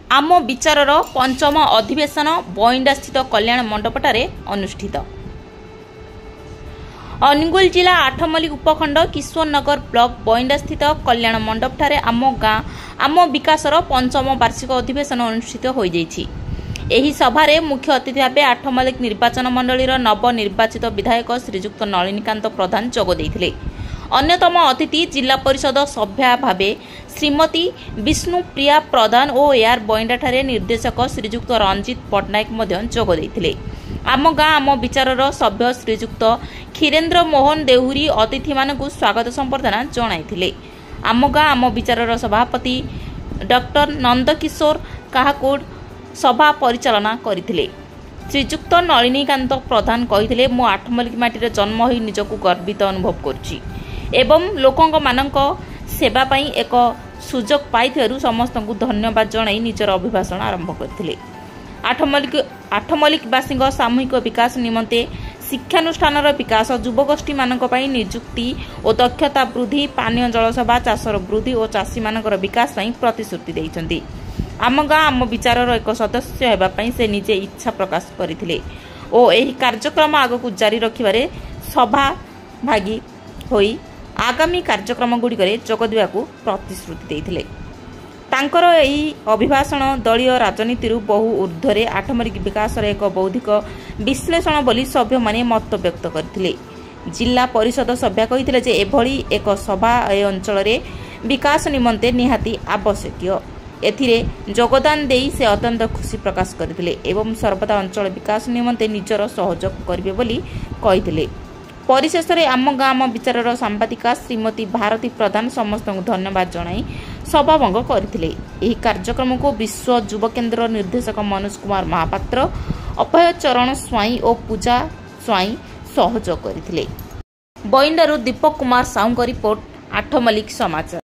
आम विचारर पंचम अधिवेशन बइंडा स्थित कल्याण मंडपटारे अनुष्ठित। अनुगुल जिला आठमल्लिक उपखंड किशोरनगर ब्लॉक बइंडा स्थित कल्याण मंडपटारे आम गाँ आम विकासर पंचम वार्षिक अधिवेशन अनुष्ठित हो जाइछि। एही सभारे मुख्य अतिथि भावे आठमल्लिक निर्वाचन मंडलीर नवनिर्वाचित विधायक श्रीजुक्त नलिनीकांत प्रधान जोग देइथिले। अन्यतम अतिथि जिला परिषद सभ्या भावे श्रीमती विष्णुप्रिया प्रधान और एआर बइंडाठारे निर्देशक श्रीजुक्त रंजित पट्टनायक मध्य जोग देइथिले। आम गाँ आम विचारर सभ्य श्रीजुक्त खीरेन्द्र मोहन देहुरी अतिथि मानकु स्वागत संबर्धना जणाइथिले। आम गाँ आम विचारर सभापति डॉक्टर नंदकिशोर काहाकोड सभा परिचालना करथिले। श्रीजुक्त नलिनीकांत प्रधान कहिथिले, मु आठमल्लिक माटीरे जन्म होई निजकु गर्वित अनुभव करछि एवं लोकंक मानक सेवा पई एक सुजोग पाइथिबारु समस्तंकु धन्यवाद जणाई निजर अभिभाषण आरंभ करथिले। आठमल्लिकवासीक सामूहिक विकास निमंते शिक्षानुष्ठानर विकास, युवगोष्ठी मानक पई नियुक्ति और दक्षता वृद्धि, पानीय जल सेवा, चाषर वृद्धि और चाषी मानकर विकास पई प्रतिश्रुति दैछन्ति। आम गाँ आम विचारर एक सदस्य हेबा पई से निजे इच्छा प्रकाश करथिले और एही कार्यक्रम आगकु जारी रखिबारे सभा भागी होई आगामी कार्यक्रम गुड़िकरे जोग देवाकू प्रतिश्रुति देइथिले। तांकर एही अभिभाषण दलीय राजनीति बहु ऊर्ध्वरे आठमल्लिक विकास एक बौद्धिक विश्लेषण बोली सभ्य माने मत व्यक्त करथिले। जिला परिषद सभ्या कहिथिले जे एभली एक सभा ए अंचल रे विकास निमंते निहाती आवश्यक। एथिरे योगदान देई से अत्यंत खुशी प्रकाश करथिले एवं सर्वदा अंचल विकास निमंते निजर सहयोग करिवे बोली कहिथिले। परिशेष रे आम गाँ आम विचारर सांबादिका श्रीमती भारती प्रधान समस्त धन्यवाद जणाई सभाभंग करथिले। एही कार्यक्रम को विश्व युव केन्द्र निर्देशक मनोज कुमार महापात्र, अभय चरण स्वाई और पूजा स्वाई सहयोग करथिले। बइंडारू दीपक कुमार साहू रिपोर्ट, आठमल्लिक समाचार।